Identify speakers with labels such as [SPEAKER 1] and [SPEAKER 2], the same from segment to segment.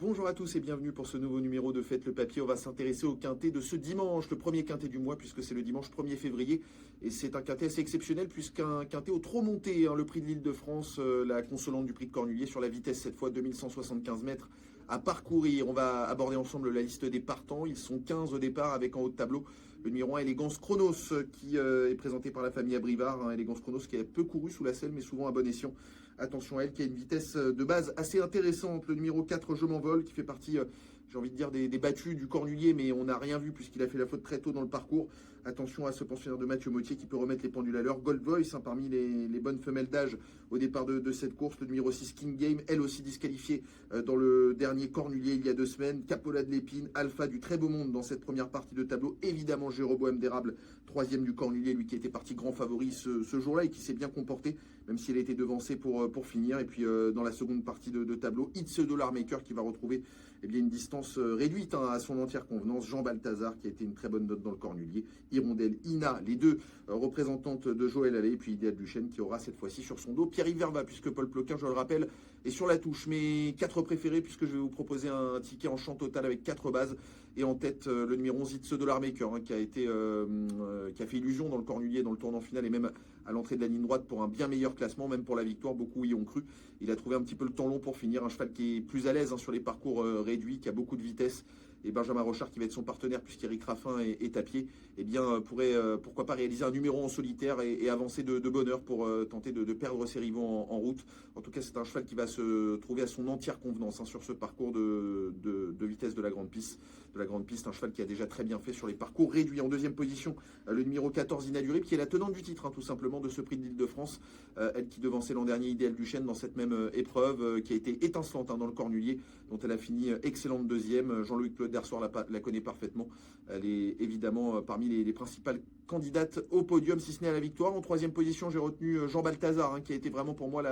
[SPEAKER 1] Bonjour à tous et bienvenue pour ce nouveau numéro de Faites le Papier. On va s'intéresser au quintet de ce dimanche, le premier quintet du mois puisque c'est le dimanche 1er février. Et c'est un quintet assez exceptionnel puisqu'un quintet au trop monté, le prix de l'Île-de-France, la consolante du prix de Cornulier sur la vitesse cette fois 2175 mètres à parcourir. On va aborder ensemble la liste des partants. Ils sont 15 au départ avec en haut de tableau le numéro 1 Élégance Chronos qui est présenté par la famille Abrivard. Élégance Chronos qui a peu couru sous la selle mais souvent à bon escient. Attention à elle qui a une vitesse de base assez intéressante. Le numéro 4 Je m'envole qui fait partie, j'ai envie de dire, des battus du Cornulier, mais on n'a rien vu puisqu'il a fait la faute très tôt dans le parcours. Attention à ce pensionnaire de Mathieu Mottier qui peut remettre les pendules à l'heure. Gold Voice, parmi les bonnes femelles d'âge au départ de cette course. Le numéro 6 King Game, elle aussi disqualifiée dans le dernier Cornulier il y a 2 semaines. Capola de l'Épine, Alpha du très beau monde dans cette première partie de tableau. Évidemment Jéroboam d'Érable, 3e du Cornulier, lui qui était parti grand favori ce jour-là et qui s'est bien comporté, même s'il a été devancé pour finir. Et puis dans la seconde partie de tableau, It's Dollar Maker qui va retrouver une distance réduite à son entière convenance. Jean Balthazar qui a été une très bonne note dans le Cornulier. Hirondelle, Ina, les deux représentantes de Joël Allais, et puis Idéal Duchesne qui aura cette fois-ci sur son dos Pierre-Yves Verva, puisque Paul Ploquin, je le rappelle, est sur la touche. Mes 4 préférés, puisque je vais vous proposer un ticket en champ total avec 4 bases. Et en tête, le numéro 11, It's Dollar Maker, qui a fait illusion dans le Cornulier, dans le tournant final et même à l'entrée de la ligne droite pour un bien meilleur classement, même pour la victoire, beaucoup y ont cru. Il a trouvé un petit peu le temps long pour finir, un cheval qui est plus à l'aise sur les parcours réduits, qui a beaucoup de vitesse. Et Benjamin Rochard, qui va être son partenaire puisqu'Éric Raffin est à pied, pourrait pourquoi pas réaliser un numéro en solitaire et avancer de bonne heure pour tenter de perdre ses rivaux en route. En tout cas, c'est un cheval qui va se trouver à son entière convenance sur ce parcours de vitesse de la grande piste. Un cheval qui a déjà très bien fait sur les parcours réduits. En deuxième position, le numéro 14 Inadurible, qui est la tenante du titre, tout simplement, de ce prix de l'Île-de-France. Elle qui devançait l'an dernier Idéal Duchesne dans cette même épreuve, qui a été étincelante dans le Cornulier, dont elle a fini excellente deuxième. Jean-Louis Claude Dersoir la connaît parfaitement. Elle est évidemment parmi les principales candidates au podium, si ce n'est à la victoire. En troisième position, j'ai retenu Jean Balthazar, qui a été vraiment pour moi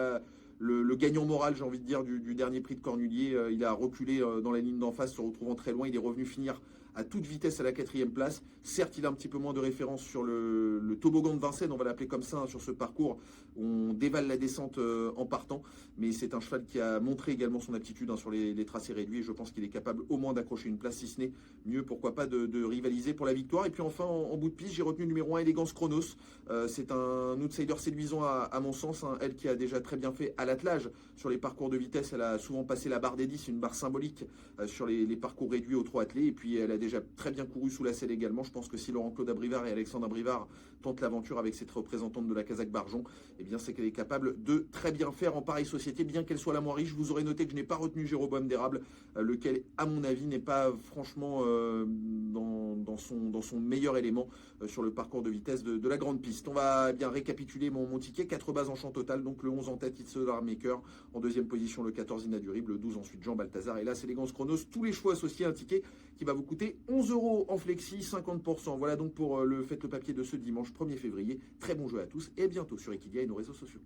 [SPEAKER 1] le gagnant moral, j'ai envie de dire, du dernier prix de Cornulier. Il a reculé dans la ligne d'en face, se retrouvant très loin. Il est revenu finir à toute vitesse à la 4e place. Certes, il a un petit peu moins de référence sur le toboggan de Vincennes, on va l'appeler comme ça, sur ce parcours. On dévale la descente en partant, mais c'est un cheval qui a montré également son aptitude sur les tracés réduits. Et je pense qu'il est capable au moins d'accrocher une place, si ce n'est mieux, pourquoi pas, de rivaliser pour la victoire. Et puis enfin, en bout de piste, j'ai retenu le numéro 1, Élégance Chronos. C'est un outsider séduisant à mon sens. Elle qui a déjà très bien fait à l'attelage sur les parcours de vitesse. Elle a souvent passé la barre des 10, une barre symbolique sur les parcours réduits aux 3 attelés. Et puis elle a déjà très bien couru sous la selle également. Je pense que si Laurent-Claude Abrivard et Alexandre Abrivard tentent l'aventure avec cette représentante de la Casaque Barjon, c'est qu'elle est capable de très bien faire en pareille société, bien qu'elle soit la moins riche. Vous aurez noté que je n'ai pas retenu Jéroboam d'Érable, lequel, à mon avis, n'est pas franchement dans son meilleur élément sur le parcours de vitesse de la grande piste. On va bien récapituler mon ticket. 4 bases en champ total, donc le 11 en tête, It's Dollar Maker. En deuxième position, le 14 Inadurible, le 12 ensuite Jean Balthazar. Et là, c'est Élégance Chronos. Tous les choix associés à un ticket qui va vous coûter 11 € en flexi, 50%. Voilà donc pour le Faites le Papier de ce dimanche 1er février. Très bon jeu à tous et à bientôt sur Equidia et nos réseaux sociaux.